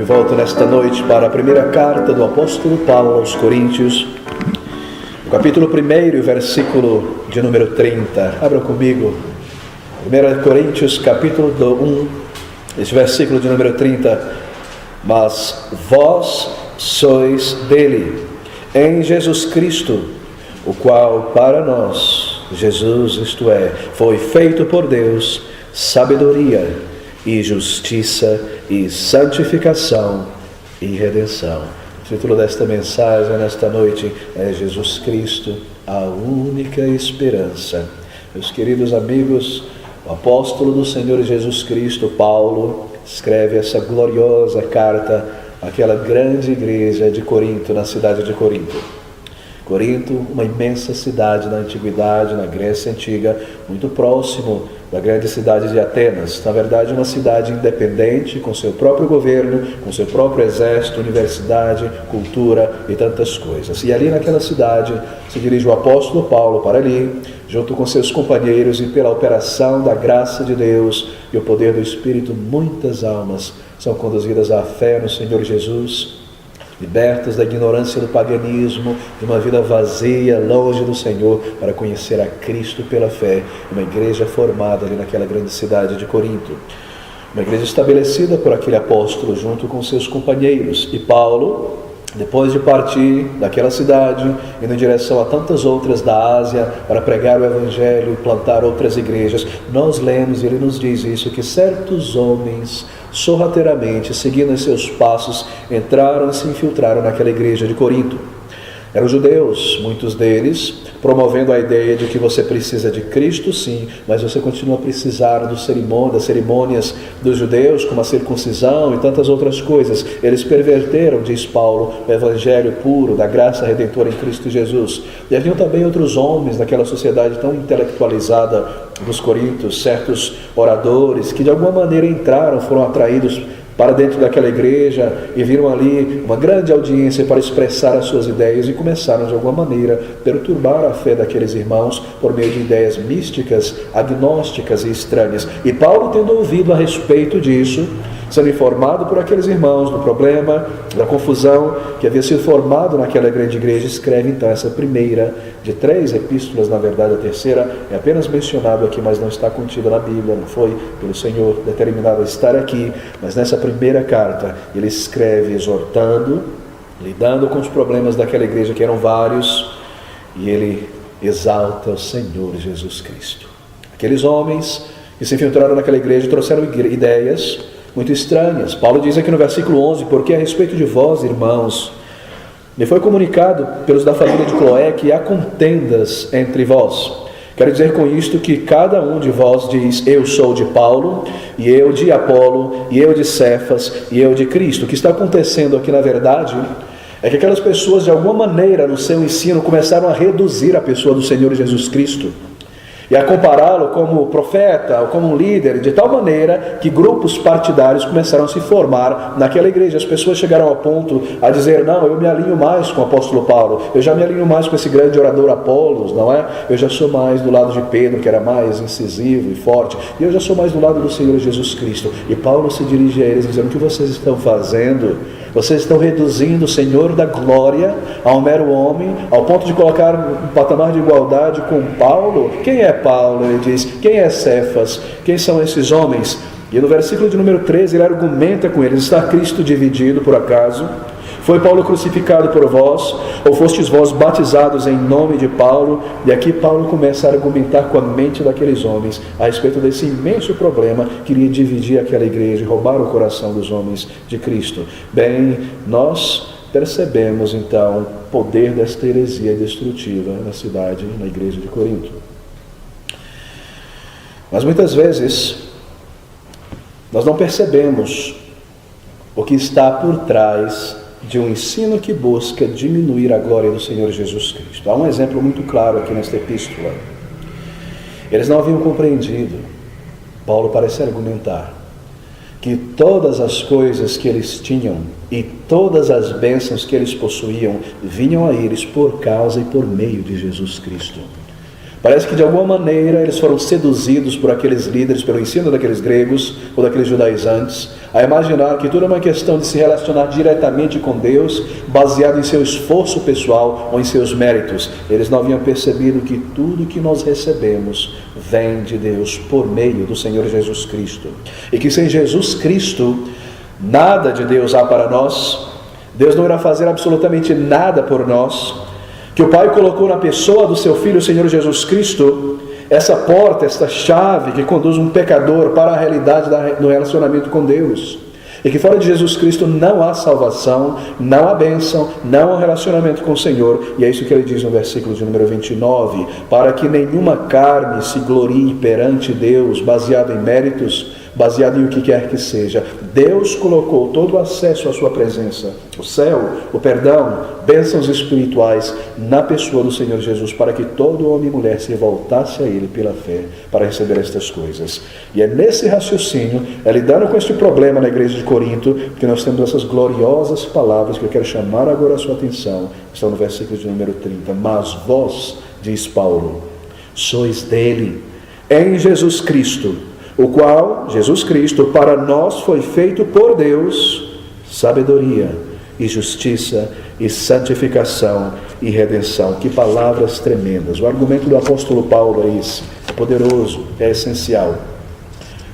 volta nesta noite para a primeira carta do apóstolo Paulo aos Coríntios, no capítulo 1, versículo de número 30. Abra comigo, 1 Coríntios, capítulo 1, esse versículo de número 30. Mas vós sois dele, em Jesus Cristo, o qual para nós, Jesus, isto é, foi feito por Deus, sabedoria e justiça e santificação e redenção. O título desta mensagem nesta noite é Jesus Cristo, a única esperança. Meus queridos amigos, o apóstolo do Senhor Jesus Cristo, Paulo, escreve essa gloriosa carta àquela grande igreja de Corinto, na cidade de Corinto. Corinto, uma imensa cidade na antiguidade, na Grécia Antiga, muito próximo da grande cidade de Atenas. Na verdade, uma cidade independente, com seu próprio governo, com seu próprio exército, universidade, cultura e tantas coisas. E ali naquela cidade se dirige o apóstolo Paulo para ali, junto com seus companheiros, e pela operação da graça de Deus e o poder do Espírito, muitas almas são conduzidas à fé no Senhor Jesus, libertas da ignorância do paganismo, de uma vida vazia, longe do Senhor, para conhecer a Cristo pela fé. Uma igreja formada ali naquela grande cidade de Corinto. Uma igreja estabelecida por aquele apóstolo junto com seus companheiros. E Paulo, depois de partir daquela cidade, indo em direção a tantas outras da Ásia, para pregar o Evangelho e plantar outras igrejas, nós lemos, e ele nos diz isso, que certos homens, sorrateiramente, seguindo os seus passos, entraram e se infiltraram naquela igreja de Corinto. Eram judeus, muitos deles, promovendo a ideia de que você precisa de Cristo, sim, mas você continua a precisar das cerimônias dos judeus, como a circuncisão e tantas outras coisas. Eles perverteram, diz Paulo, o evangelho puro da graça redentora em Cristo Jesus. E haviam também outros homens daquela sociedade tão intelectualizada dos coríntios, certos oradores, que de alguma maneira entraram, foram atraídos para dentro daquela igreja e viram ali uma grande audiência para expressar as suas ideias e começaram de alguma maneira a perturbar a fé daqueles irmãos por meio de ideias místicas, agnósticas e estranhas. E Paulo, tendo ouvido a respeito disso, sendo informado por aqueles irmãos do problema, da confusão que havia sido formado naquela grande igreja, escreve então essa primeira de 3 epístolas. Na verdade, a terceira é apenas mencionado aqui, mas não está contida na Bíblia, não foi pelo Senhor determinado a estar aqui. Mas nessa primeira carta ele escreve exortando, lidando com os problemas daquela igreja, que eram vários, e ele exalta o Senhor Jesus Cristo. Aqueles homens que se infiltraram naquela igreja trouxeram ideias muito estranhas. Paulo diz aqui no versículo 11: porque a respeito de vós, irmãos, me foi comunicado pelos da família de Cloé que há contendas entre vós. Quero dizer com isto que cada um de vós diz: eu sou de Paulo, e eu de Apolo, e eu de Cefas, e eu de Cristo. O que está acontecendo aqui, na verdade, é que aquelas pessoas, de alguma maneira, no seu ensino, começaram a reduzir a pessoa do Senhor Jesus Cristo e a compará-lo como profeta ou como um líder, de tal maneira que grupos partidários começaram a se formar naquela igreja. As pessoas chegaram ao ponto a dizer: não, eu me alinho mais com o apóstolo Paulo, eu já me alinho mais com esse grande orador Apolos, não é? Eu já sou mais do lado de Pedro, que era mais incisivo e forte, e eu já sou mais do lado do Senhor Jesus Cristo. E Paulo se dirige a eles dizendo: o que vocês estão fazendo? Vocês estão reduzindo o Senhor da glória a um mero homem, ao ponto de colocar um patamar de igualdade com Paulo. Quem é Paulo? Ele diz. Quem é Cefas? Quem são esses homens? E no versículo de número 13 ele argumenta com eles: está Cristo dividido por acaso? Foi Paulo crucificado por vós? Ou fostes vós batizados em nome de Paulo? E aqui Paulo começa a argumentar com a mente daqueles homens a respeito desse imenso problema que iria dividir aquela igreja e roubar o coração dos homens de Cristo. Bem, nós percebemos então o poder desta heresia destrutiva na cidade, na igreja de Corinto. Mas muitas vezes nós não percebemos o que está por trás de um ensino que busca diminuir a glória do Senhor Jesus Cristo. Há um exemplo muito claro aqui nesta epístola. Eles não haviam compreendido, Paulo parece argumentar, que todas as coisas que eles tinham e todas as bênçãos que eles possuíam vinham a eles por causa e por meio de Jesus Cristo. Parece que de alguma maneira eles foram seduzidos por aqueles líderes, pelo ensino daqueles gregos ou daqueles judaizantes, a imaginar que tudo é uma questão de se relacionar diretamente com Deus, baseado em seu esforço pessoal ou em seus méritos. Eles não haviam percebido que tudo que nós recebemos vem de Deus por meio do Senhor Jesus Cristo. E que sem Jesus Cristo, nada de Deus há para nós. Deus não irá fazer absolutamente nada por nós. Que o Pai colocou na pessoa do seu Filho, o Senhor Jesus Cristo, essa porta, esta chave que conduz um pecador para a realidade do relacionamento com Deus. E que fora de Jesus Cristo não há salvação, não há bênção, não há relacionamento com o Senhor. E é isso que ele diz no versículo de número 29. Para que nenhuma carne se glorie perante Deus, baseado em méritos, baseado em o que quer que seja. Deus colocou todo o acesso à sua presença, o céu, o perdão, bênçãos espirituais na pessoa do Senhor Jesus, para que todo homem e mulher se voltasse a Ele pela fé para receber estas coisas. E é nesse raciocínio, lidando com este problema na igreja de Corinto, que nós temos essas gloriosas palavras que eu quero chamar agora a sua atenção, que estão no versículo de número 30. Mas vós, diz Paulo, sois dele, em Jesus Cristo, o qual, Jesus Cristo, para nós foi feito por Deus sabedoria e justiça e santificação e redenção. Que palavras tremendas! O argumento do apóstolo Paulo é esse, é poderoso, é essencial.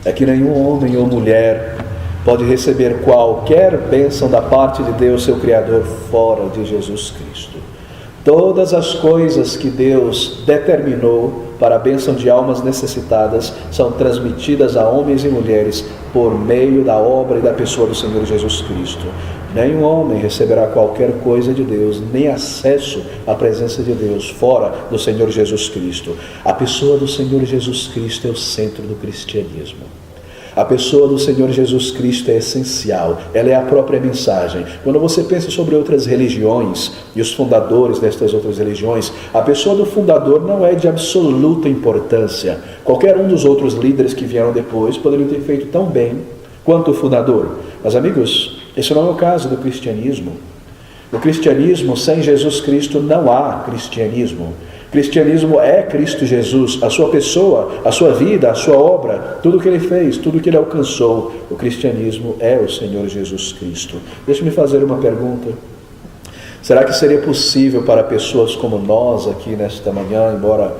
É que nenhum homem ou mulher pode receber qualquer bênção da parte de Deus, seu Criador, fora de Jesus Cristo. Todas as coisas que Deus determinou para a bênção de almas necessitadas são transmitidas a homens e mulheres por meio da obra e da pessoa do Senhor Jesus Cristo. Nenhum homem receberá qualquer coisa de Deus, nem acesso à presença de Deus fora do Senhor Jesus Cristo. A pessoa do Senhor Jesus Cristo é o centro do cristianismo. A pessoa do Senhor Jesus Cristo é essencial, ela é a própria mensagem. Quando você pensa sobre outras religiões e os fundadores destas outras religiões, a pessoa do fundador não é de absoluta importância. Qualquer um dos outros líderes que vieram depois poderiam ter feito tão bem quanto o fundador. Mas amigos, esse não é o caso do cristianismo. No cristianismo, sem Jesus Cristo não há cristianismo. Cristianismo é Cristo Jesus, a sua pessoa, a sua vida, a sua obra, tudo o que ele fez, tudo o que ele alcançou. O cristianismo é o Senhor Jesus Cristo. Deixe-me fazer uma pergunta. Será que seria possível para pessoas como nós aqui nesta manhã, embora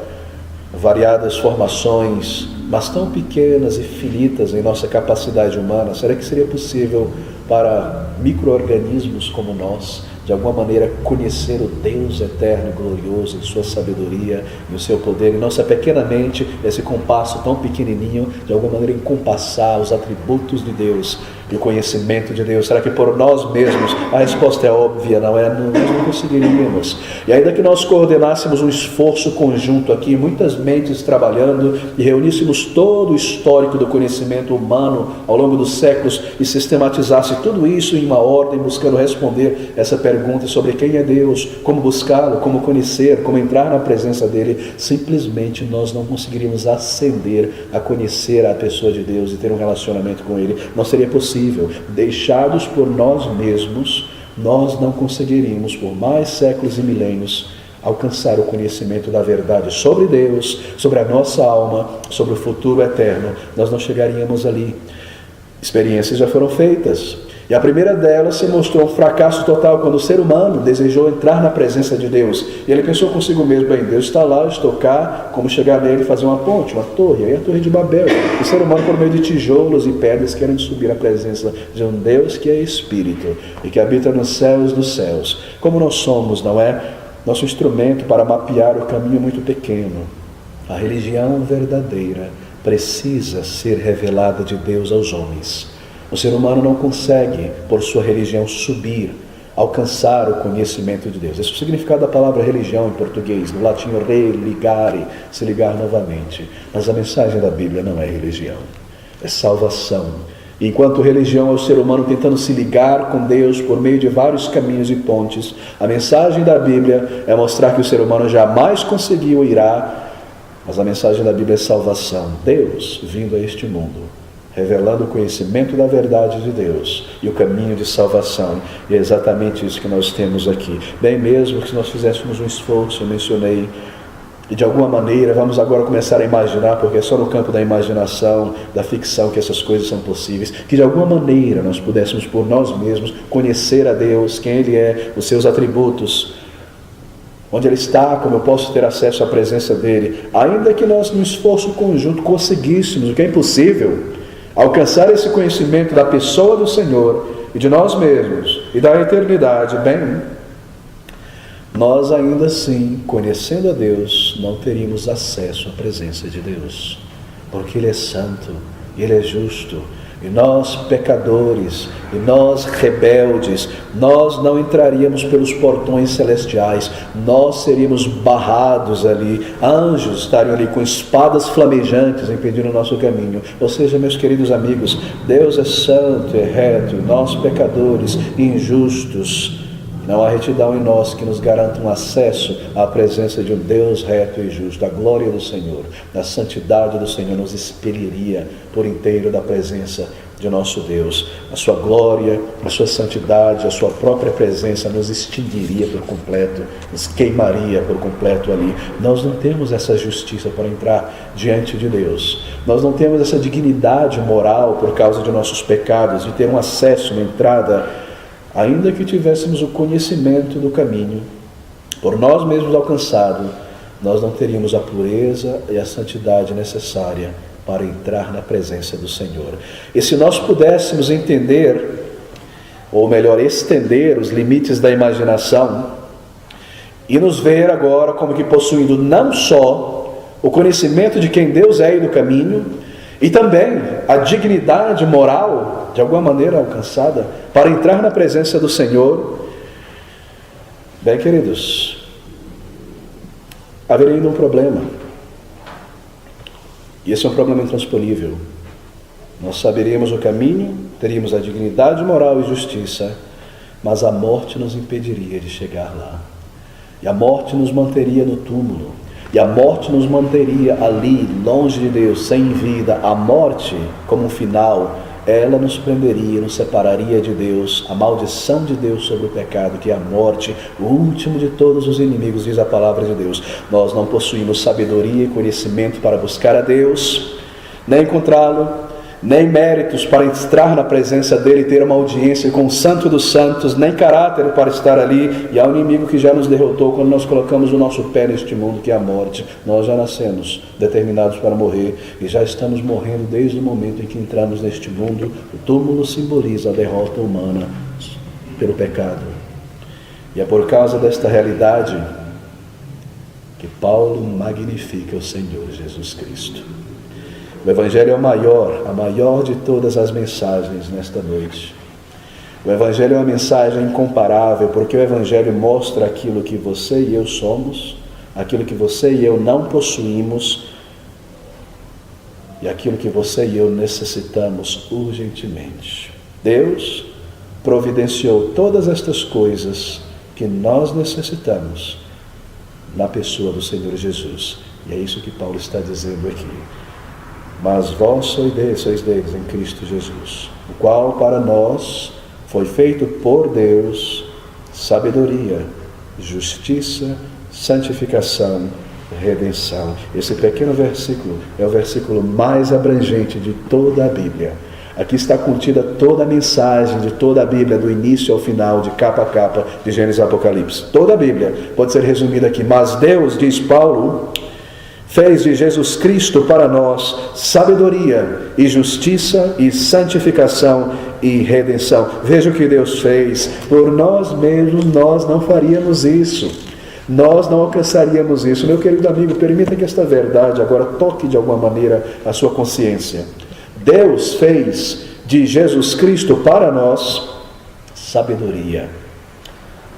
variadas formações, mas tão pequenas e finitas em nossa capacidade humana, será que seria possível para micro-organismos como nós, de alguma maneira, conhecer o Deus eterno e glorioso em sua sabedoria e o seu poder, e nossa pequena mente, esse compasso tão pequenininho, de alguma maneira encompassar os atributos de Deus e o conhecimento de Deus? Será que por nós mesmos? A resposta é óbvia, não é? Nós não conseguiríamos. E ainda que nós coordenássemos um esforço conjunto aqui, muitas mentes trabalhando, e reuníssemos todo o histórico do conhecimento humano ao longo dos séculos e sistematizasse tudo isso em uma ordem, buscando responder essa pergunta sobre quem é Deus, como buscá-lo, como conhecer, como entrar na presença dele, simplesmente nós não conseguiríamos ascender a conhecer a pessoa de Deus e ter um relacionamento com ele. Não seria possível. Deixados por nós mesmos, nós não conseguiríamos, por mais séculos e milênios, alcançar o conhecimento da verdade sobre Deus, sobre a nossa alma, sobre o futuro eterno. Nós não chegaríamos ali. Experiências já foram feitas. E a primeira delas se mostrou um fracasso total quando o ser humano desejou entrar na presença de Deus. E ele pensou consigo mesmo: bem, Deus está lá, eu estou cá, como chegar nele e fazer uma ponte, uma torre? Aí a torre de Babel. O ser humano, por meio de tijolos e pedras, querem subir à presença de um Deus que é Espírito e que habita nos céus dos céus. Como nós somos, não é? Nosso instrumento para mapear o caminho é muito pequeno. A religião verdadeira precisa ser revelada de Deus aos homens. O ser humano não consegue, por sua religião, subir, alcançar o conhecimento de Deus. Esse é o significado da palavra religião em português. No latim, religare, se ligar novamente. Mas a mensagem da Bíblia não é religião, é salvação. E enquanto religião é o ser humano tentando se ligar com Deus por meio de vários caminhos e pontes, a mensagem da Bíblia é mostrar que o ser humano jamais conseguiu ou irá. Mas a mensagem da Bíblia é salvação. Deus vindo a este mundo, revelando o conhecimento da verdade de Deus e o caminho de salvação. E é exatamente isso que nós temos aqui. Bem, mesmo que nós fizéssemos um esforço, eu mencionei E de alguma maneira, vamos agora começar a imaginar, porque é só no campo da imaginação, da ficção que essas coisas são possíveis, que de alguma maneira nós pudéssemos por nós mesmos conhecer a Deus, quem Ele é, os seus atributos, onde Ele está, como eu posso ter acesso à presença dEle, ainda que nós, no esforço conjunto, conseguíssemos, o que é impossível, alcançar esse conhecimento da pessoa do Senhor e de nós mesmos e da eternidade, bem, nós ainda assim, conhecendo a Deus, não teríamos acesso à presença de Deus, porque Ele é santo, Ele é justo, e nós pecadores, e nós rebeldes, nós não entraríamos pelos portões celestiais, nós seríamos barrados ali, anjos estariam ali com espadas flamejantes impedindo o nosso caminho. Ou seja, meus queridos amigos, Deus é santo, é reto, e nós pecadores, injustos, não há retidão em nós que nos garanta um acesso à presença de um Deus reto e justo. A glória do Senhor, a santidade do Senhor nos expeliria por inteiro da presença de nosso Deus. A sua glória, a sua santidade, a sua própria presença nos extinguiria por completo, nos queimaria por completo ali. Nós não temos essa justiça para entrar diante de Deus. Nós não temos essa dignidade moral por causa de nossos pecados, de ter um acesso, uma entrada. Ainda que tivéssemos o conhecimento do caminho, por nós mesmos alcançado, nós não teríamos a pureza e a santidade necessária para entrar na presença do Senhor. E se nós pudéssemos entender, ou melhor, estender os limites da imaginação, e nos ver agora como que possuindo não só o conhecimento de quem Deus é e do caminho, e também a dignidade moral, de alguma maneira alcançada, para entrar na presença do Senhor, bem, queridos, haveria ainda um problema. E esse é um problema intransponível. Nós saberíamos o caminho, teríamos a dignidade moral e justiça, mas a morte nos impediria de chegar lá. E a morte nos manteria no túmulo. E a morte nos manteria ali, longe de Deus, sem vida. A morte, como um final, ela nos prenderia, nos separaria de Deus. A maldição de Deus sobre o pecado, que é a morte, o último de todos os inimigos, diz a palavra de Deus. Nós não possuímos sabedoria e conhecimento para buscar a Deus, nem encontrá-lo, nem méritos para entrar na presença dele e ter uma audiência com o Santo dos Santos, nem caráter para estar ali. E há um inimigo que já nos derrotou quando nós colocamos o nosso pé neste mundo, que é a morte. Nós já nascemos determinados para morrer e já estamos morrendo desde o momento em que entramos neste mundo. O túmulo simboliza a derrota humana pelo pecado. E é por causa desta realidade que Paulo magnifica o Senhor Jesus Cristo. O Evangelho é a maior de todas as mensagens nesta noite. O Evangelho é uma mensagem incomparável, porque o Evangelho mostra aquilo que você e eu somos, aquilo que você e eu não possuímos, e aquilo que você e eu necessitamos urgentemente. Deus providenciou todas estas coisas que nós necessitamos na pessoa do Senhor Jesus. E é isso que Paulo está dizendo aqui. Mas vós sois deles em Cristo Jesus, o qual para nós foi feito por Deus sabedoria, justiça, santificação, redenção. Esse pequeno versículo é o versículo mais abrangente de toda a Bíblia. Aqui está contida toda a mensagem de toda a Bíblia, do início ao final, de capa a capa, de Gênesis a Apocalipse. Toda a Bíblia pode ser resumida aqui. Mas Deus, diz Paulo, fez de Jesus Cristo para nós sabedoria e justiça e santificação e redenção. Veja o que Deus fez. Por nós mesmos nós não faríamos isso. Nós não alcançaríamos isso. Meu querido amigo, permita que esta verdade agora toque de alguma maneira a sua consciência. Deus fez de Jesus Cristo para nós sabedoria.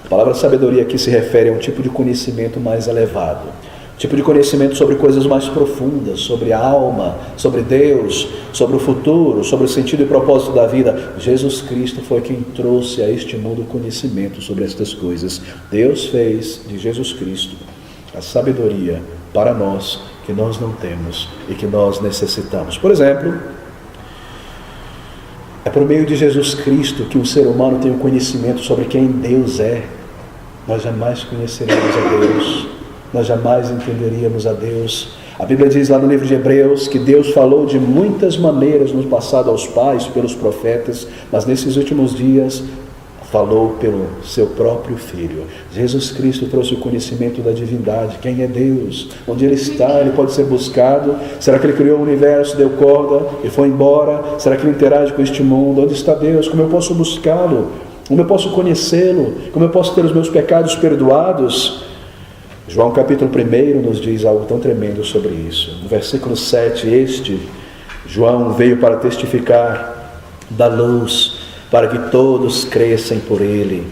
A palavra sabedoria aqui se refere a um tipo de conhecimento mais elevado. Tipo de conhecimento sobre coisas mais profundas, sobre a alma, sobre Deus, sobre o futuro, sobre o sentido e propósito da vida. Jesus Cristo foi quem trouxe a este mundo conhecimento sobre estas coisas. Deus fez de Jesus Cristo a sabedoria para nós, que nós não temos e que nós necessitamos. Por exemplo, é por meio de Jesus Cristo que o ser humano tem o conhecimento sobre quem Deus é. Nós jamais conheceremos a Deus. nós jamais entenderíamos a Deus. A Bíblia diz lá no livro de Hebreus que Deus falou de muitas maneiras no passado aos pais, pelos profetas, mas nesses últimos dias falou pelo seu próprio Filho. Jesus Cristo trouxe o conhecimento da divindade. Quem é Deus? Onde Ele está? Ele pode ser buscado? Será que Ele criou o universo, deu corda e foi embora? Será que Ele interage com este mundo? Onde está Deus? Como eu posso buscá-lo? Como eu posso conhecê-lo? Como eu posso ter os meus pecados perdoados? João capítulo 1 nos diz algo tão tremendo sobre isso. No versículo 7, João veio para testificar da luz, para que todos crescem por ele.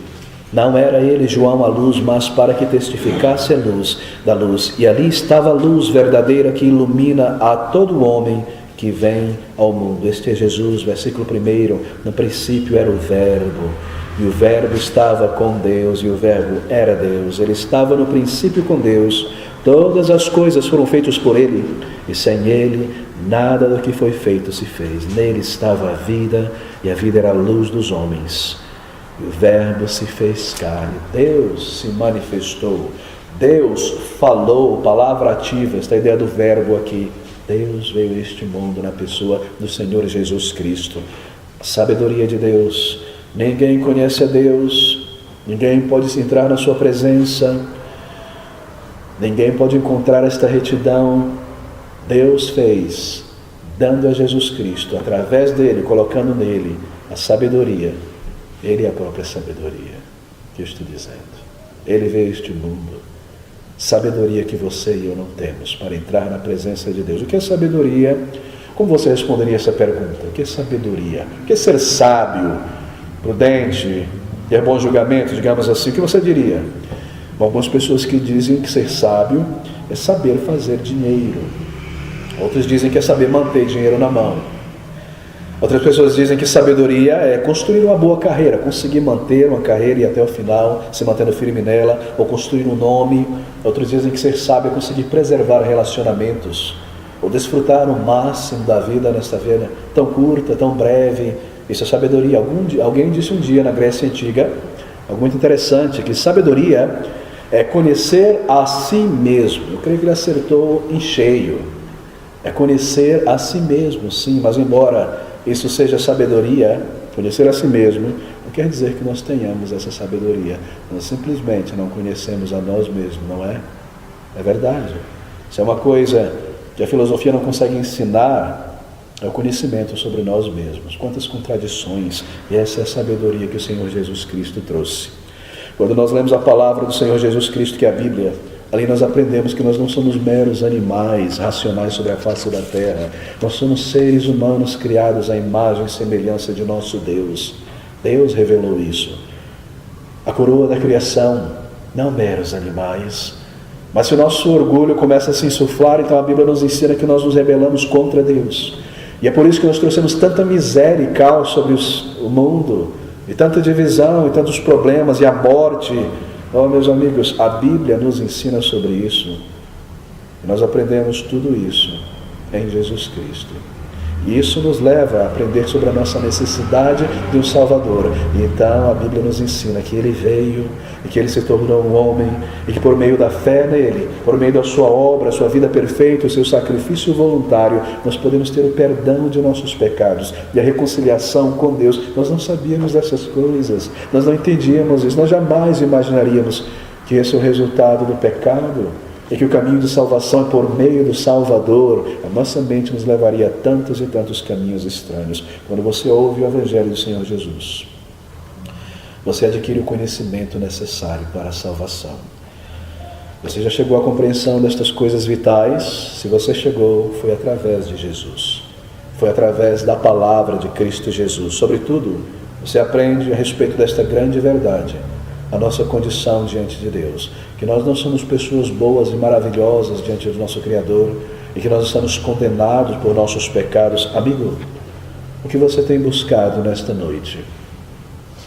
Não era ele, João, a luz, mas para que testificasse a luz da luz. E ali estava a luz verdadeira que ilumina a todo homem que vem ao mundo. Este é Jesus, versículo 1. No princípio era o Verbo, e o Verbo estava com Deus, e o Verbo era Deus. Ele estava no princípio com Deus. Todas as coisas foram feitas por Ele, e sem Ele nada do que foi feito se fez. Nele estava a vida, e a vida era a luz dos homens. E o Verbo se fez carne. Deus se manifestou. Deus falou, palavra ativa, esta ideia do verbo aqui. Deus veio a este mundo na pessoa do Senhor Jesus Cristo. A sabedoria de Deus. Ninguém conhece a Deus, ninguém pode entrar na sua presença, ninguém pode encontrar esta retidão. Deus fez, dando a Jesus Cristo, através dele, colocando nele a sabedoria. Ele é a própria sabedoria que eu estou dizendo. Ele veio a este mundo. Sabedoria que você e eu não temos para entrar na presença de Deus. O que é sabedoria? Como você responderia essa pergunta? O que é sabedoria? O que é ser sábio, prudente, ter bom julgamento, digamos assim? O que você diria? Bom, algumas pessoas que dizem que ser sábio é saber fazer dinheiro. Outros dizem que é saber manter dinheiro na mão. Outras pessoas dizem que sabedoria é construir uma boa carreira, conseguir manter uma carreira e ir até o final, se mantendo firme nela, ou construir um nome. Outros dizem que ser sábio é conseguir preservar relacionamentos, ou desfrutar o máximo da vida nesta vida tão curta, tão breve. Isso é sabedoria. Alguém disse um dia na Grécia Antiga, algo muito interessante, que sabedoria é conhecer a si mesmo. Eu creio que ele acertou em cheio. É conhecer a si mesmo, sim, mas embora isso seja sabedoria, conhecer a si mesmo, não quer dizer que nós tenhamos essa sabedoria. Nós simplesmente não conhecemos a nós mesmos, não é? É verdade. Isso é uma coisa que a filosofia não consegue ensinar, é o conhecimento sobre nós mesmos. Quantas contradições, e essa é a sabedoria que o Senhor Jesus Cristo trouxe. Quando nós lemos a palavra do Senhor Jesus Cristo, que é a Bíblia, ali nós aprendemos que nós não somos meros animais racionais sobre a face da terra. Nós somos seres humanos criados à imagem e semelhança de nosso Deus. Deus revelou isso. A coroa da criação, não meros animais. Mas se o nosso orgulho começa a se insuflar, então a Bíblia nos ensina que nós nos rebelamos contra Deus. E é por isso que nós trouxemos tanta miséria e caos sobre o mundo, e tanta divisão, e tantos problemas, e a morte. Oh, meus amigos, a Bíblia nos ensina sobre isso. E nós aprendemos tudo isso em Jesus Cristo. E isso nos leva a aprender sobre a nossa necessidade de um Salvador. E então a Bíblia nos ensina que Ele veio, e que Ele se tornou um homem, e que por meio da fé nele, por meio da sua obra, a sua vida perfeita, o seu sacrifício voluntário, nós podemos ter o perdão de nossos pecados e a reconciliação com Deus. Nós não sabíamos dessas coisas, nós não entendíamos isso, nós jamais imaginaríamos que esse é o resultado do pecado, e que o caminho de salvação é por meio do Salvador. A nossa mente nos levaria a tantos e tantos caminhos estranhos. Quando você ouve o Evangelho do Senhor Jesus, você adquire o conhecimento necessário para a salvação. Você já chegou à compreensão destas coisas vitais? Se você chegou, foi através de Jesus. Foi através da palavra de Cristo Jesus. Sobretudo, você aprende a respeito desta grande verdade, a nossa condição diante de Deus, que nós não somos pessoas boas e maravilhosas diante do nosso Criador, e que nós estamos condenados por nossos pecados. Amigo, o que você tem buscado nesta noite?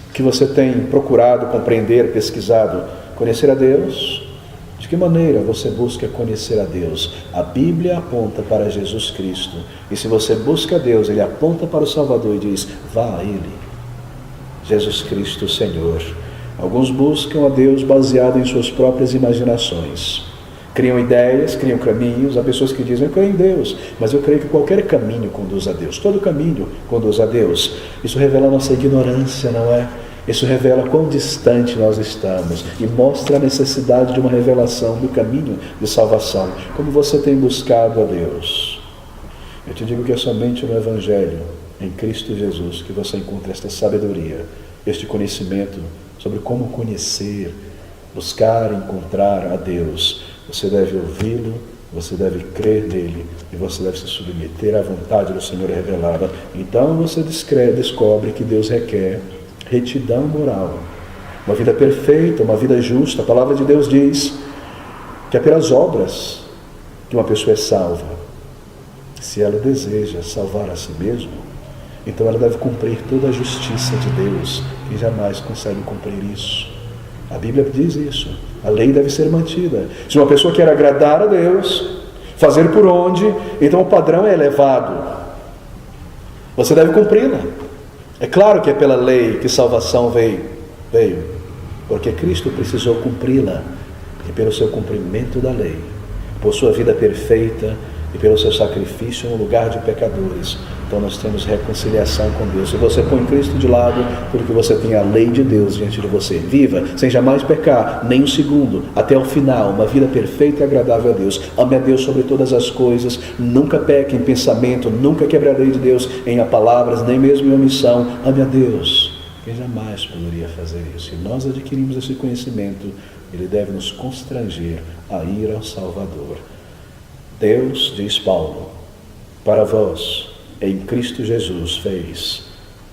O que você tem procurado compreender, pesquisado? Conhecer a Deus? De que maneira você busca conhecer a Deus? A Bíblia aponta para Jesus Cristo, e se você busca a Deus, Ele aponta para o Salvador e diz: vá a Ele, Jesus Cristo, o Senhor. Alguns buscam a Deus baseado em suas próprias imaginações. Criam ideias, criam caminhos. Há pessoas que dizem, eu creio em Deus, mas eu creio que qualquer caminho conduz a Deus. Todo caminho conduz a Deus. Isso revela a nossa ignorância, não é? Isso revela quão distante nós estamos e mostra a necessidade de uma revelação do caminho de salvação. Como você tem buscado a Deus? Eu te digo que é somente no Evangelho, em Cristo Jesus, que você encontra esta sabedoria, este conhecimento sobre como conhecer, buscar, encontrar a Deus. Você deve ouvi-lo, você deve crer nele e você deve se submeter à vontade do Senhor revelada. Então você descobre que Deus requer retidão moral, uma vida perfeita, uma vida justa. A palavra de Deus diz que é pelas obras que uma pessoa é salva. Se ela deseja salvar a si mesma, então ela deve cumprir toda a justiça de Deus, que jamais consegue cumprir isso. A Bíblia diz isso. A lei deve ser mantida. Se uma pessoa quer agradar a Deus, fazer por onde, então o padrão é elevado. Você deve cumpri-la. É claro que é pela lei que salvação veio, porque Cristo precisou cumpri-la, e pelo seu cumprimento da lei, por sua vida perfeita e pelo seu sacrifício no lugar de pecadores, então nós temos reconciliação com Deus. Se você põe Cristo de lado, porque você tem a lei de Deus diante de você, viva sem jamais pecar, nem um segundo, até o final, uma vida perfeita e agradável a Deus. Ame a Deus sobre todas as coisas, nunca peque em pensamento, nunca quebre a lei de Deus em palavras, nem mesmo em omissão. Ame a Deus. Quem jamais poderia fazer isso? E nós adquirimos esse conhecimento, ele deve nos constranger a ir ao Salvador. Deus, diz Paulo, para vós, em Cristo Jesus, fez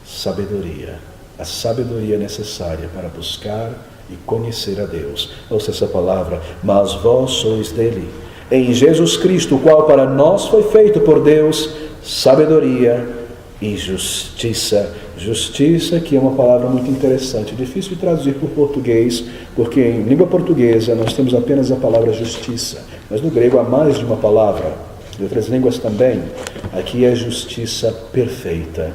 sabedoria, a sabedoria necessária para buscar e conhecer a Deus. Ouça essa palavra, mas vós sois dele, em Jesus Cristo, o qual para nós foi feito por Deus sabedoria e justiça. Justiça, que é uma palavra muito interessante, difícil de traduzir por português, porque em língua portuguesa nós temos apenas a palavra justiça, mas no grego há mais de uma palavra, de outras línguas também. Aqui é justiça perfeita.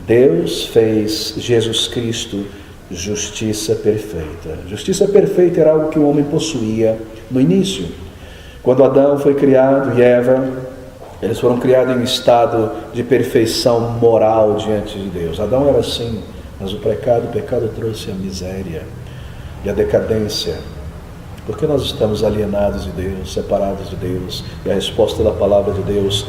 Deus fez Jesus Cristo justiça perfeita. Justiça perfeita era algo que o homem possuía no início. Quando Adão foi criado e Eva, eles foram criados em um estado de perfeição moral diante de Deus. Adão era assim, mas o pecado trouxe a miséria e a decadência. Porque nós estamos alienados de Deus, separados de Deus. E a resposta da palavra de Deus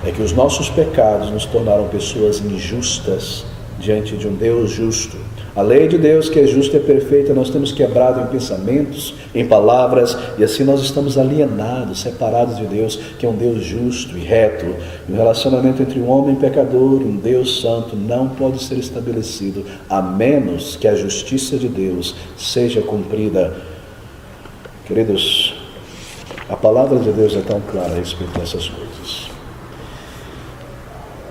é que os nossos pecados nos tornaram pessoas injustas diante de um Deus justo. A lei de Deus, que é justa e perfeita, nós temos quebrado em pensamentos, em palavras, e assim nós estamos alienados, separados de Deus, que é um Deus justo e reto. E o relacionamento entre um homem pecador e um Deus santo não pode ser estabelecido, a menos que a justiça de Deus seja cumprida. Queridos, a palavra de Deus é tão clara a respeito dessas coisas.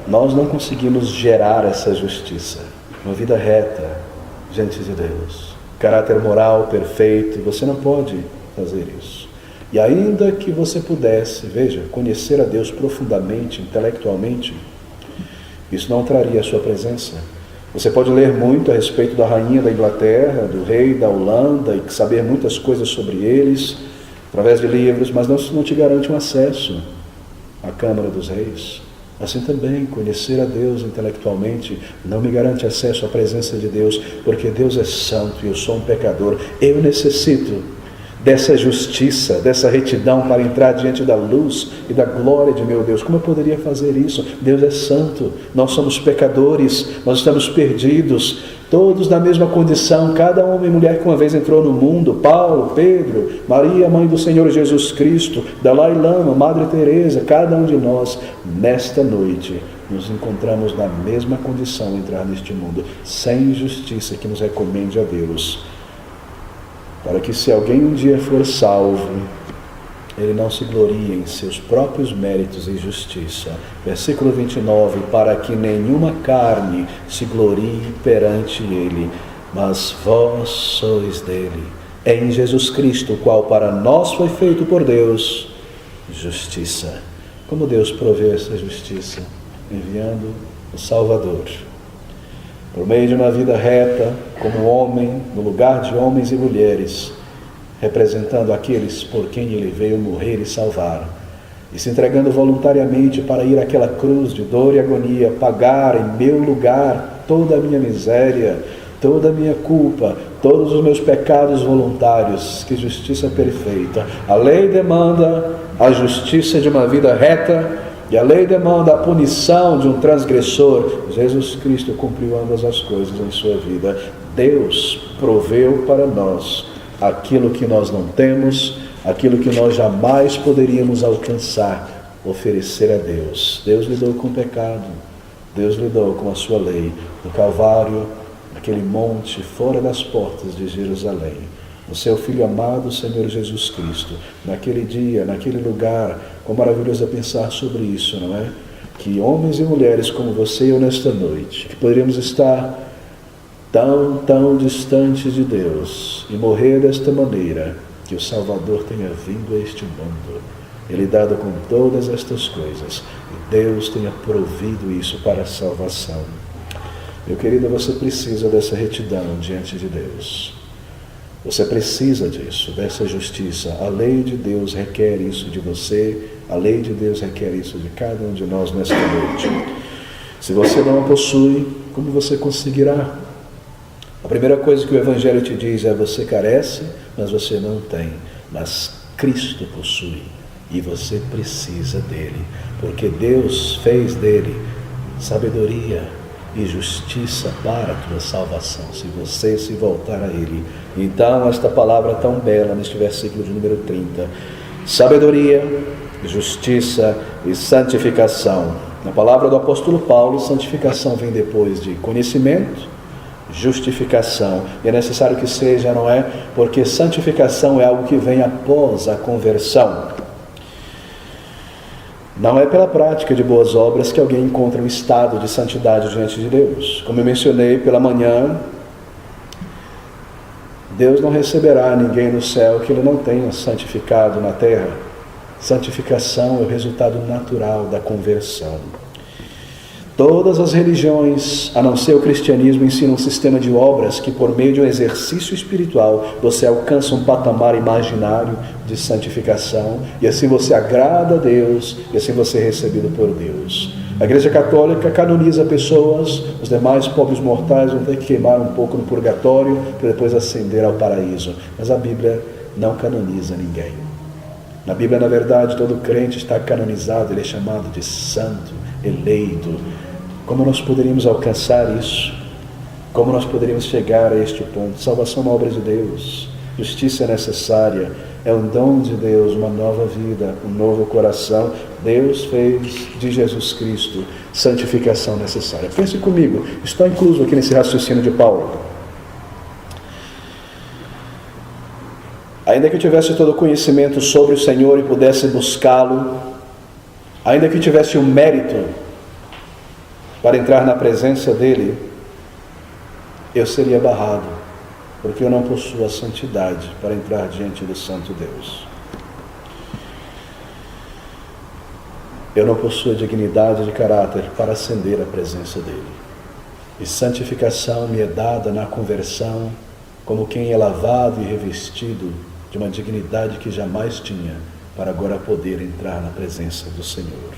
Nós não conseguimos gerar essa justiça, uma vida reta diante de Deus, caráter moral perfeito. Você não pode fazer isso. E ainda que você pudesse, veja, conhecer a Deus profundamente, intelectualmente, isso não traria a sua presença. Você pode ler muito a respeito da rainha da Inglaterra, do rei da Holanda, e saber muitas coisas sobre eles, através de livros, mas não te garante um acesso à Câmara dos Reis. Assim também, conhecer a Deus intelectualmente não me garante acesso à presença de Deus, porque Deus é santo e eu sou um pecador. Eu necessito dessa justiça, dessa retidão para entrar diante da luz e da glória de meu Deus. Como eu poderia fazer isso? Deus é santo, nós somos pecadores, nós estamos perdidos, todos na mesma condição, cada homem e mulher que uma vez entrou no mundo, Paulo, Pedro, Maria, mãe do Senhor Jesus Cristo, Dalai Lama, Madre Teresa, cada um de nós, nesta noite, nos encontramos na mesma condição de entrar neste mundo, sem justiça que nos recomende a Deus. Para que se alguém um dia for salvo, ele não se glorie em seus próprios méritos e justiça. Versículo 29, para que nenhuma carne se glorie perante ele, mas vós sois dele, em Jesus Cristo, o qual para nós foi feito por Deus justiça. Como Deus provê essa justiça? Enviando o Salvador. Por meio de uma vida reta, como homem, no lugar de homens e mulheres, representando aqueles por quem ele veio morrer e salvar, e se entregando voluntariamente para ir àquela cruz de dor e agonia, pagar em meu lugar toda a minha miséria, toda a minha culpa, todos os meus pecados voluntários. Que justiça perfeita! A lei demanda a justiça de uma vida reta, e a lei demanda a punição de um transgressor. Jesus Cristo cumpriu ambas as coisas em sua vida. Deus proveu para nós aquilo que nós não temos, aquilo que nós jamais poderíamos alcançar, oferecer a Deus. Deus lidou com o pecado, Deus lidou com a sua lei, no Calvário, naquele monte, fora das portas de Jerusalém. O seu Filho amado, Senhor Jesus Cristo, naquele dia, naquele lugar. Como maravilhoso é pensar sobre isso, não é? Que homens e mulheres como você e eu nesta noite, que poderíamos estar tão distantes de Deus e morrer desta maneira, que o Salvador tenha vindo a este mundo, Ele dado com todas estas coisas, e Deus tenha provido isso para a salvação. Meu querido, você precisa dessa retidão diante de Deus. Você precisa disso, dessa justiça. A lei de Deus requer isso de você, a lei de Deus requer isso de cada um de nós nesta noite. Se você não a possui, como você conseguirá? A primeira coisa que o Evangelho te diz é: você carece, mas você não tem. Mas Cristo possui, e você precisa dele, porque Deus fez dele sabedoria e justiça para a tua salvação, se você se voltar a Ele. Então, esta palavra tão bela neste versículo de número 30, sabedoria, justiça e santificação. Na palavra do apóstolo Paulo, santificação vem depois de conhecimento, justificação. E é necessário que seja, não é? Porque santificação é algo que vem após a conversão. Não é pela prática de boas obras que alguém encontra um estado de santidade diante de Deus. Como eu mencionei pela manhã, Deus não receberá ninguém no céu que Ele não tenha santificado na terra. Santificação é o resultado natural da conversão. Todas as religiões, a não ser o cristianismo, ensinam um sistema de obras que, por meio de um exercício espiritual, você alcança um patamar imaginário de santificação, e assim você agrada a Deus, e assim você é recebido por Deus. A Igreja Católica canoniza pessoas, os demais pobres mortais vão ter que queimar um pouco no purgatório para depois ascender ao paraíso. Mas a Bíblia não canoniza ninguém. Na Bíblia, na verdade, todo crente está canonizado, ele é chamado de santo, eleito. Como nós poderíamos alcançar isso? Como nós poderíamos chegar a este ponto? Salvação é uma obra de Deus, justiça é necessária, é um dom de Deus, uma nova vida, um novo coração. Deus fez de Jesus Cristo santificação necessária. Pense comigo, está incluso aqui nesse raciocínio de Paulo. Ainda que eu tivesse todo o conhecimento sobre o Senhor e pudesse buscá-lo, ainda que eu tivesse o mérito para entrar na presença dEle, eu seria barrado, porque eu não possuo a santidade para entrar diante do Santo Deus. Eu não possuo a dignidade de caráter para ascender à presença dEle. E santificação me é dada na conversão, como quem é lavado e revestido de uma dignidade que jamais tinha, para agora poder entrar na presença do Senhor.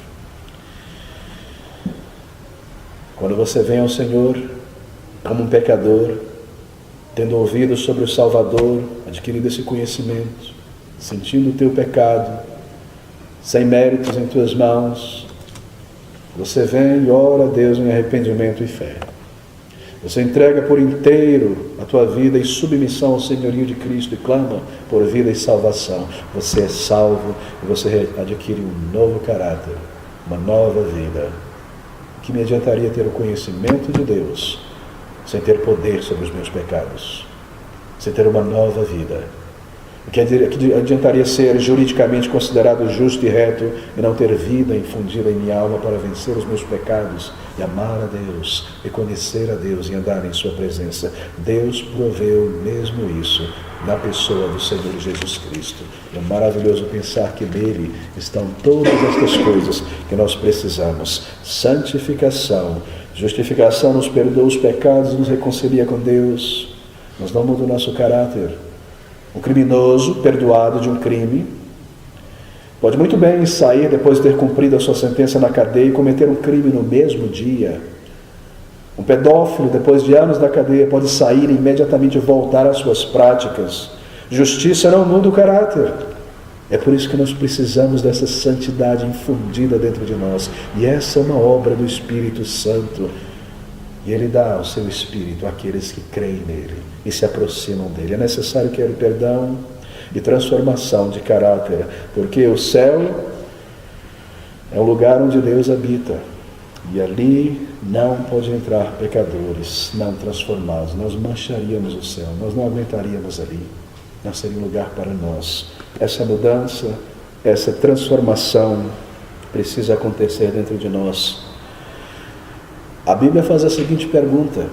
Quando você vem ao Senhor como um pecador, tendo ouvido sobre o Salvador, adquirido esse conhecimento, sentindo o teu pecado, sem méritos em tuas mãos, você vem e ora a Deus em arrependimento e fé. Você entrega por inteiro a tua vida em submissão ao senhorio de Cristo e clama por vida e salvação. Você é salvo e você adquire um novo caráter, uma nova vida. Que me adiantaria ter o conhecimento de Deus sem ter poder sobre os meus pecados, sem ter uma nova vida? O que adiantaria ser juridicamente considerado justo e reto e não ter vida infundida em minha alma para vencer os meus pecados e amar a Deus, e conhecer a Deus e andar em sua presença? Deus proveu mesmo isso na pessoa do Senhor Jesus Cristo. É maravilhoso pensar que nele estão todas estas coisas que nós precisamos. Santificação, justificação nos perdoa os pecados, nos reconcilia com Deus, nos não muda o nosso caráter, Um criminoso perdoado de um crime pode muito bem sair depois de ter cumprido a sua sentença na cadeia e cometer um crime no mesmo dia. Um pedófilo, depois de anos da cadeia, pode sair e imediatamente voltar às suas práticas. Justiça não muda o caráter. É por isso que nós precisamos dessa santidade infundida dentro de nós. E essa é uma obra do Espírito Santo. E Ele dá o seu Espírito àqueles que creem nele e se aproximam dele. É necessário que haja perdão e transformação de caráter, porque o céu é o lugar onde Deus habita. E ali não pode entrar pecadores não transformados. Nós mancharíamos o céu, nós não aguentaríamos ali. Não seria um lugar para nós. Essa mudança, essa transformação precisa acontecer dentro de nós. A Bíblia faz a seguinte pergunta: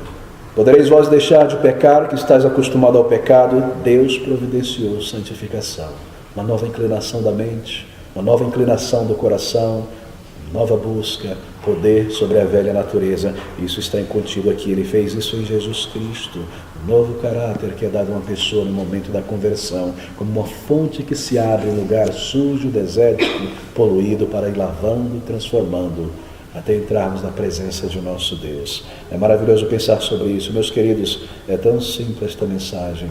podereis vós deixar de pecar, que estáis acostumado ao pecado? Deus providenciou santificação, uma nova inclinação da mente, uma nova inclinação do coração, nova busca, poder sobre a velha natureza. Isso está contido aqui. Ele fez isso em Jesus Cristo. Um novo caráter que é dado a uma pessoa no momento da conversão, como uma fonte que se abre em lugar sujo, desértico, poluído, para ir lavando e transformando, até entrarmos na presença de nosso Deus. É maravilhoso pensar sobre isso. Meus queridos, é tão simples esta mensagem,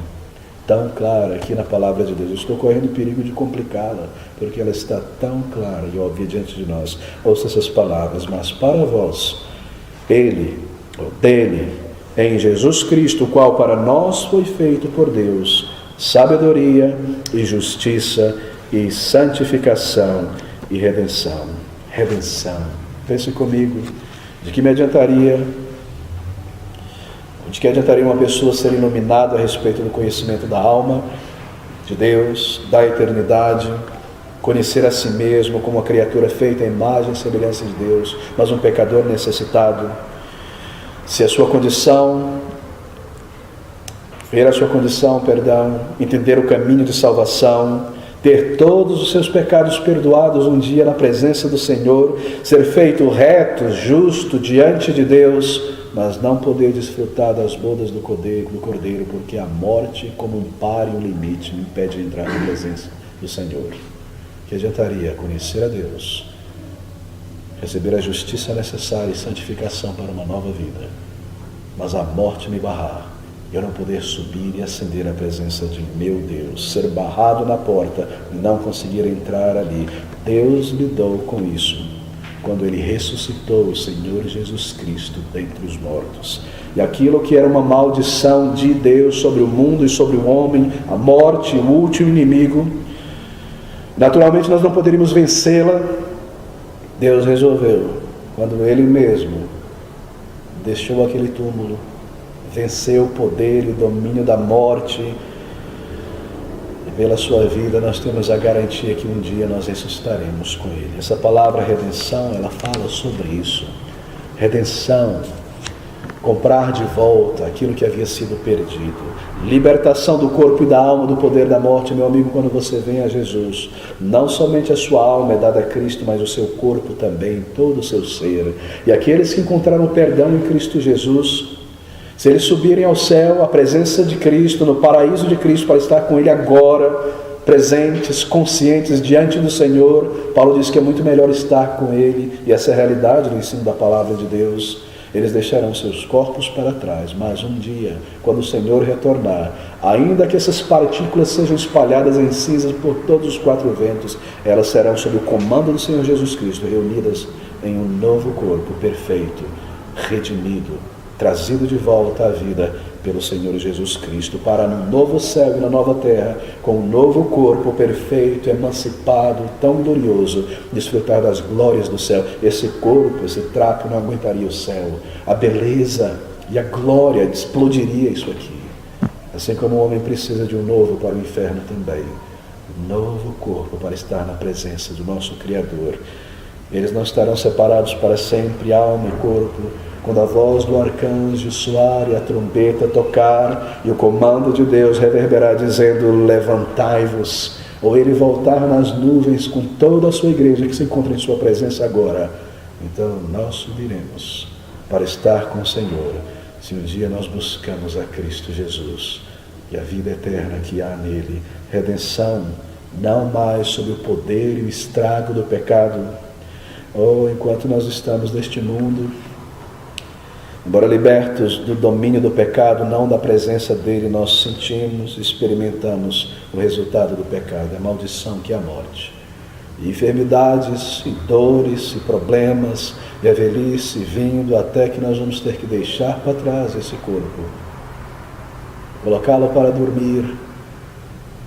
tão clara aqui na palavra de Deus. Eu estou correndo o perigo de complicá-la, porque ela está tão clara e óbvia diante de nós. Ouça essas palavras: mas para vós, Ele, ou dele, em Jesus Cristo, o qual para nós foi feito por Deus, sabedoria e justiça e santificação e redenção. Redenção. Pense comigo, de que adiantaria uma pessoa ser iluminada a respeito do conhecimento da alma, de Deus, da eternidade, conhecer a si mesmo como uma criatura feita à imagem e semelhança de Deus, mas um pecador necessitado? Se a sua condição, ver a sua condição, entender o caminho de salvação, ter todos os seus pecados perdoados um dia na presença do Senhor, ser feito reto, justo diante de Deus, mas não poder desfrutar das bodas do Cordeiro, porque a morte, como um par e um limite, me impede de entrar na presença do Senhor. Que adiantaria conhecer a Deus, receber a justiça necessária e santificação para uma nova vida, mas a morte me barrar, eu não poder subir e ascender à presença de meu Deus, ser barrado na porta e não conseguir entrar ali? Deus lidou com isso quando Ele ressuscitou o Senhor Jesus Cristo dentre os mortos. E aquilo que era uma maldição de Deus sobre o mundo e sobre o homem, a morte, o último inimigo, naturalmente nós não poderíamos vencê-la. Deus resolveu, quando Ele mesmo deixou aquele túmulo, venceu o poder e o domínio da morte, e pela sua vida nós temos a garantia que um dia nós ressuscitaremos com Ele. Essa palavra redenção, ela fala sobre isso. Redenção, comprar de volta aquilo que havia sido perdido. Libertação do corpo e da alma do poder da morte. Meu amigo, quando você vem a Jesus, não somente a sua alma é dada a Cristo, mas o seu corpo também, todo o seu ser. E aqueles que encontraram perdão em Cristo Jesus, se eles subirem ao céu, à presença de Cristo, no paraíso de Cristo, para estar com Ele agora, presentes, conscientes diante do Senhor, Paulo diz que é muito melhor estar com Ele, e essa é a realidade do ensino da palavra de Deus. Eles deixarão seus corpos para trás, mas um dia, quando o Senhor retornar, ainda que essas partículas sejam espalhadas em cinzas por todos os quatro ventos, elas serão sob o comando do Senhor Jesus Cristo, reunidas em um novo corpo perfeito, redimido, trazido de volta à vida pelo Senhor Jesus Cristo, para num novo céu e na nova terra, com um novo corpo perfeito, emancipado, tão glorioso, desfrutar das glórias do céu. Esse corpo, esse trapo não aguentaria o céu. A beleza e a glória explodiria isso aqui. Assim como o homem precisa de um novo para o inferno também. Um novo corpo para estar na presença do nosso Criador. Eles não estarão separados para sempre, alma e corpo, quando a voz do arcanjo soar e a trombeta tocar e o comando de Deus reverberar dizendo: levantai-vos, ou Ele voltar nas nuvens com toda a sua igreja que se encontra em sua presença agora, então nós subiremos para estar com o Senhor, se um dia nós buscamos a Cristo Jesus e a vida eterna que há nele. Redenção, não mais sob o poder e o estrago do pecado. Oh, enquanto nós estamos neste mundo, embora libertos do domínio do pecado, não da presença dele, nós sentimos, experimentamos o resultado do pecado, a maldição que é a morte. E enfermidades, e dores, e problemas, e a velhice vindo, até que nós vamos ter que deixar para trás esse corpo, colocá-lo para dormir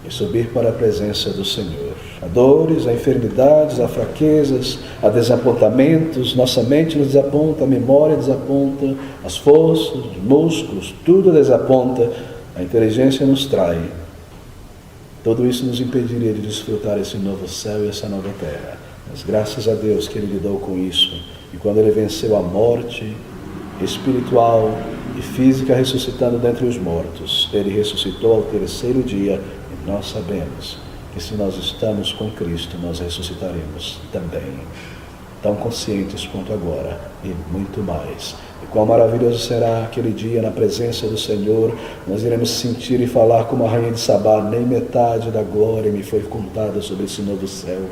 e subir para a presença do Senhor. Há dores, há enfermidades, há fraquezas, há desapontamentos, nossa mente nos desaponta, a memória desaponta, as forças, os músculos, tudo desaponta, a inteligência nos trai. Tudo isso nos impediria de desfrutar esse novo céu e essa nova terra. Mas graças a Deus que Ele lidou com isso. E quando Ele venceu a morte espiritual e física, ressuscitando dentre os mortos, Ele ressuscitou ao terceiro dia. E nós sabemos que se nós estamos com Cristo, nós ressuscitaremos também. Tão conscientes quanto agora e muito mais. E quão maravilhoso será aquele dia na presença do Senhor. Nós iremos sentir e falar como a rainha de Sabá: nem metade da glória me foi contada sobre esse novo céu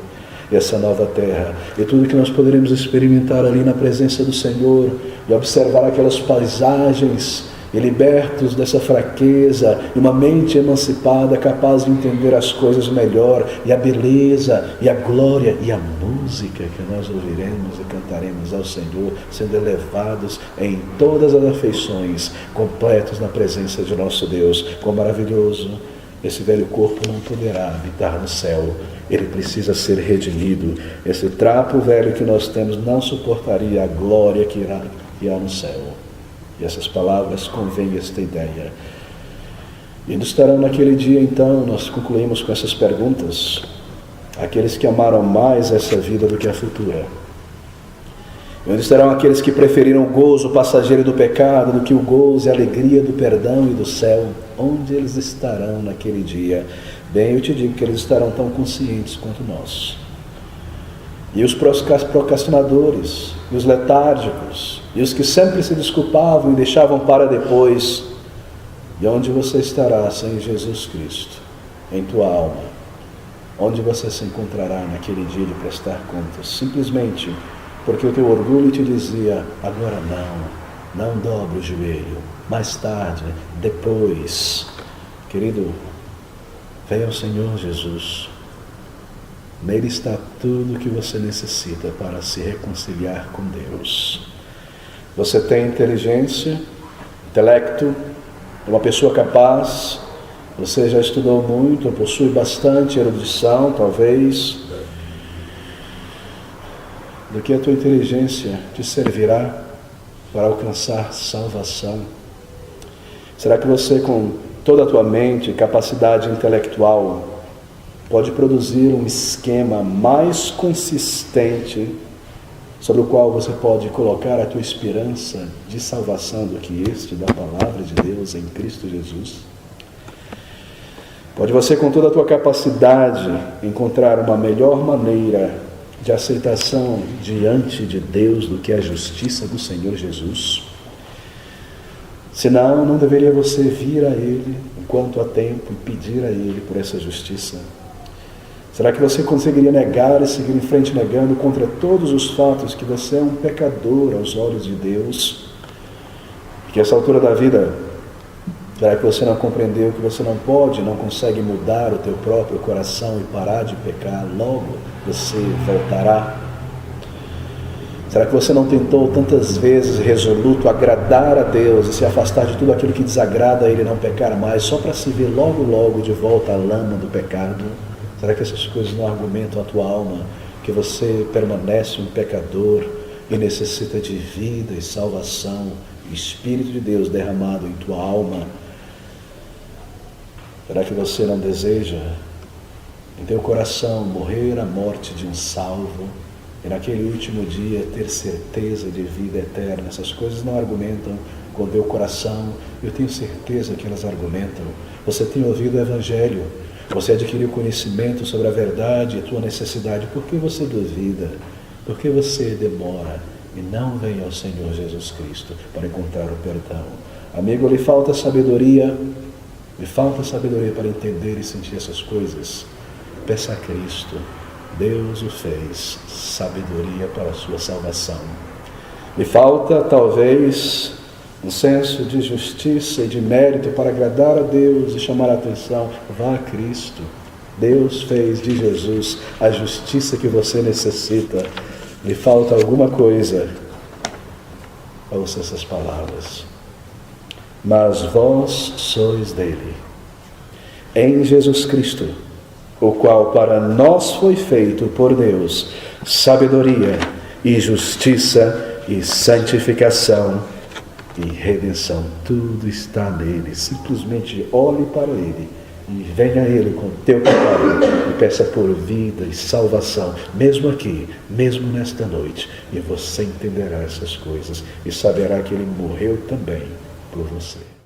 e essa nova terra. E tudo que nós poderemos experimentar ali na presença do Senhor e observar aquelas paisagens e libertos dessa fraqueza, e uma mente emancipada, capaz de entender as coisas melhor, e a beleza, e a glória, e a música que nós ouviremos e cantaremos ao Senhor, sendo elevados em todas as afeições, completos na presença de nosso Deus. Quão maravilhoso! Esse velho corpo não poderá habitar no céu, ele precisa ser redimido. Esse trapo velho que nós temos não suportaria a glória que há no céu. E essas palavras convêm esta ideia. E onde estarão naquele dia, então? Nós concluímos com essas perguntas. Aqueles que amaram mais essa vida do que a futura. E onde estarão aqueles que preferiram o gozo passageiro do pecado do que o gozo e a alegria do perdão e do céu? Onde eles estarão naquele dia? Bem, eu te digo que eles estarão tão conscientes quanto nós. E os procrastinadores, e os letárgicos, e os que sempre se desculpavam e deixavam para depois. E onde você estará sem Jesus Cristo, em tua alma? Onde você se encontrará naquele dia de prestar contas? Simplesmente porque o teu orgulho te dizia: agora não dobre o joelho, mais tarde, depois. Querido, venha ao Senhor Jesus. Nele está tudo o que você necessita para se reconciliar com Deus. Você tem inteligência, intelecto, é uma pessoa capaz, você já estudou muito, possui bastante erudição, talvez. Do que a tua inteligência te servirá para alcançar salvação? Será que você, com toda a tua mente e capacidade intelectual, pode produzir um esquema mais consistente sobre o qual você pode colocar a tua esperança de salvação do que este da palavra de Deus em Cristo Jesus? Pode você, com toda a tua capacidade, encontrar uma melhor maneira de aceitação diante de Deus do que a justiça do Senhor Jesus? Senão, não deveria você vir a Ele enquanto há tempo e pedir a Ele por essa justiça? Será que você conseguiria negar e seguir em frente negando contra todos os fatos que você é um pecador aos olhos de Deus? E que essa altura da vida, será que você não compreendeu que você não pode, não consegue mudar o teu próprio coração e parar de pecar? Logo você voltará. Será que você não tentou tantas vezes, resoluto, agradar a Deus e se afastar de tudo aquilo que desagrada a Ele, não pecar mais, só para se ver logo, logo de volta à lama do pecado? Será que essas coisas não argumentam a tua alma, que você permanece um pecador e necessita de vida e salvação, e Espírito de Deus derramado em tua alma? Será que você não deseja em teu coração morrer a morte de um salvo e naquele último dia ter certeza de vida eterna? Essas coisas não argumentam com o teu coração. Eu tenho certeza que elas argumentam. Você tem ouvido o Evangelho, você adquiriu conhecimento sobre a verdade e a tua necessidade. Por que você duvida? Por que você demora e não vem ao Senhor Jesus Cristo para encontrar o perdão? Amigo, lhe falta sabedoria, Me falta sabedoria para entender e sentir essas coisas. Peça a Cristo. Deus o fez sabedoria para a sua salvação. Me falta, talvez, um senso de justiça e de mérito para agradar a Deus e chamar a atenção. Vá a Cristo. Deus fez de Jesus a justiça que você necessita. Me falta alguma coisa. Ouça essas palavras. Mas vós sois dele, em Jesus Cristo, o qual para nós foi feito por Deus sabedoria e justiça e santificação e redenção. Tudo está nele. Simplesmente olhe para ele e venha a ele com teu pecado e peça por vida e salvação, mesmo aqui, mesmo nesta noite. E você entenderá essas coisas e saberá que ele morreu também por você.